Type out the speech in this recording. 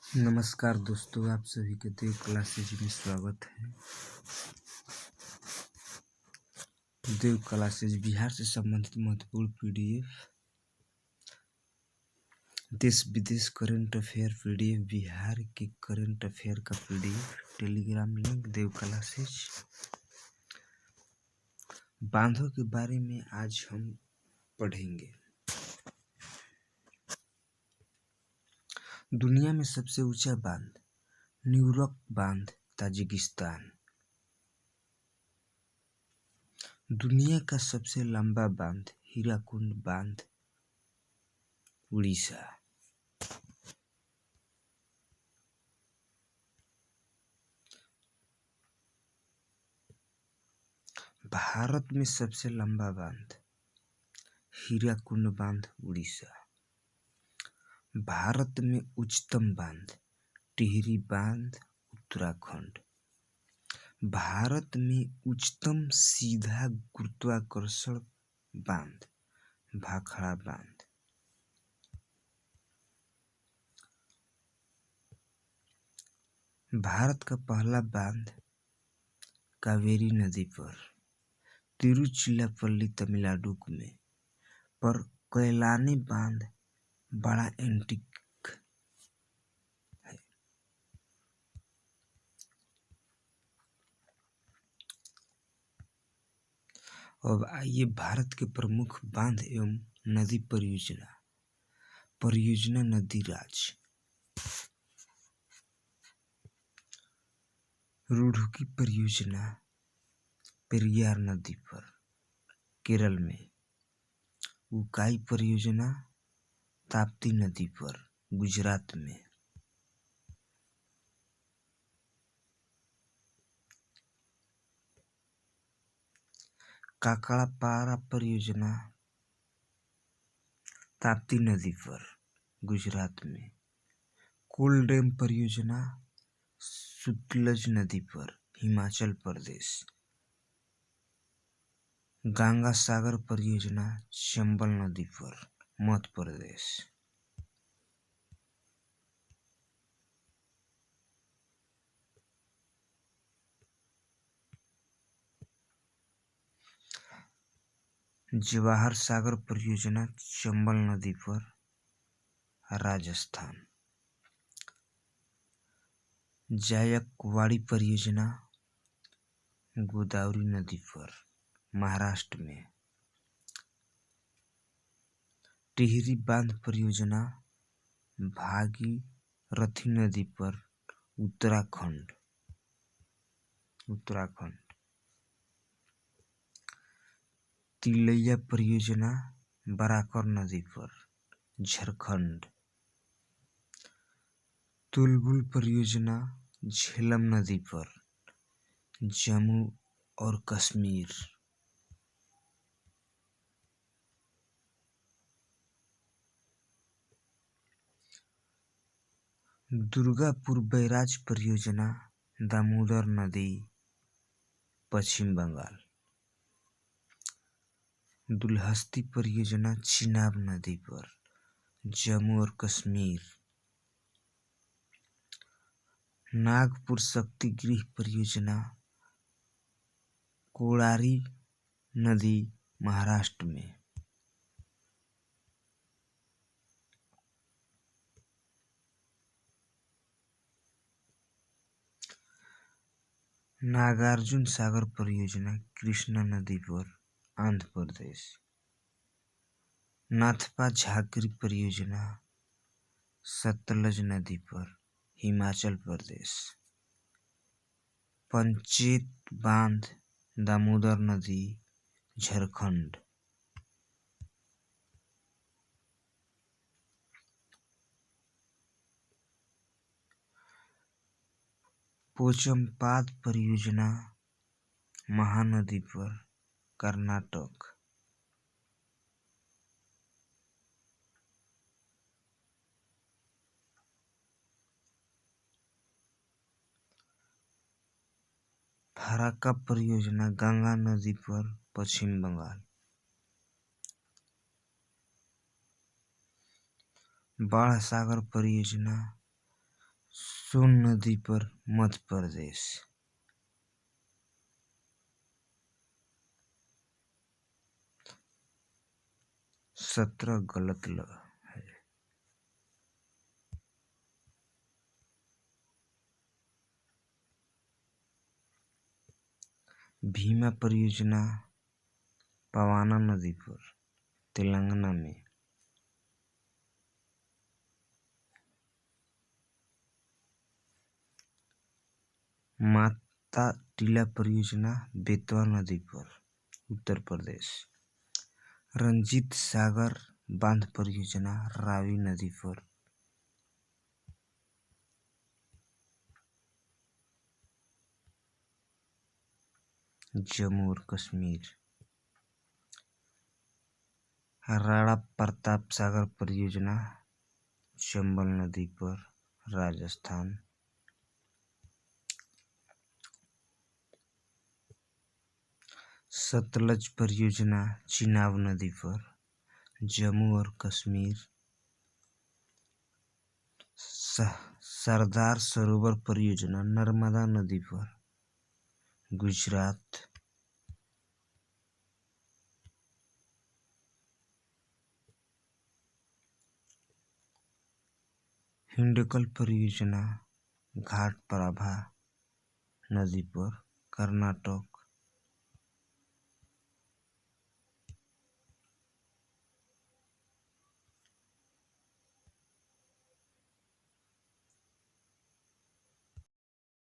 नमस्कार दोस्तों, आप सभी के देव क्लासेज में स्वागत है। देव क्लासेज बिहार से संबंधित महत्वपूर्ण पीडीएफ, देश विदेश करंट अफेयर पीडीएफ, बिहार के करंट अफेयर का पीडीएफ, टेलीग्राम लिंक देव क्लासेज। बांधों के बारे में आज हम पढ़ेंगे। दुनिया में सबसे ऊंचा बांध न्यूरॉक बांध, ताजिकिस्तान। दुनिया का सबसे लंबा बांध हीराकुंड बांध, उड़ीसा। भारत में सबसे लंबा बांध हीराकुंड बांध, उड़ीसा। भारत में उच्चतम बांध टिहरी बांध, उत्तराखंड। भारत में उच्चतम सीधा गुरुत्वाकर्षण बांध भाखड़ा बांध। भारत का पहला बांध कावेरी नदी पर तिरुचिरापल्ली, तमिलनाडु में पर कैलानी बांध बड़ा एंटीक है। अब आइए भारत के प्रमुख बांध एवं नदी परियोजना नदी राज्य। रुड़की परियोजना पेरियार नदी पर केरल में। उकाई परियोजना ताप्ती नदी पर गुजरात में। काकड़पारा परियोजना ताप्ती नदी पर गुजरात में। कोल डैम परियोजना सतलज नदी पर हिमाचल प्रदेश। गंगा सागर परियोजना चंबल नदी पर मध्य प्रदेश। जवाहर सागर परियोजना चंबल नदी पर राजस्थान। जायकवाड़ी परियोजना गोदावरी नदी पर महाराष्ट्र में। टिहरी बांध परियोजना भागीरथी नदी पर उत्तराखंड। तिलैया परियोजना बराकर नदी पर झारखंड। तुलबुल परियोजना झेलम नदी पर जम्मू और कश्मीर। दुर्गापुर बैराज परियोजना दामोदर नदी, पश्चिम बंगाल। दुलहस्ती परियोजना चिनाब नदी पर जम्मू और कश्मीर। नागपुर शक्ति गृह परियोजना कोड़ारी नदी, महाराष्ट्र में। नागार्जुन सागर परियोजना कृष्णा नदी पर आंध्र प्रदेश। नाथपा झाकरी परियोजना सतलज नदी पर हिमाचल प्रदेश। पंचेत बांध दामोदर नदी, झारखंड। पोचमपाद परियोजना महानदी पर कर्नाटक। फराक्का परियोजना गंगा नदी पर पश्चिम बंगाल। बाण सागर परियोजना सोन नदी पर मध्य प्रदेश। सत्रह गलत है। भीमा परियोजना पवाना नदी पर, तेलंगाना में। माता टीला परियोजना बेतवा नदी पर, उत्तर प्रदेश। रंजीत सागर बांध परियोजना रावी नदी पर। जम्मू और कश्मीर। राणा प्रताप सागर परियोजना चंबल नदी पर, राजस्थान। सतलज परियोजना चिनाब नदी पर, जम्मू और कश्मीर। सरदार सरोवर परियोजना नर्मदा नदी पर, गुजरात। हिंडकल परियोजना घाटप्रभा नदी पर, कर्नाटक।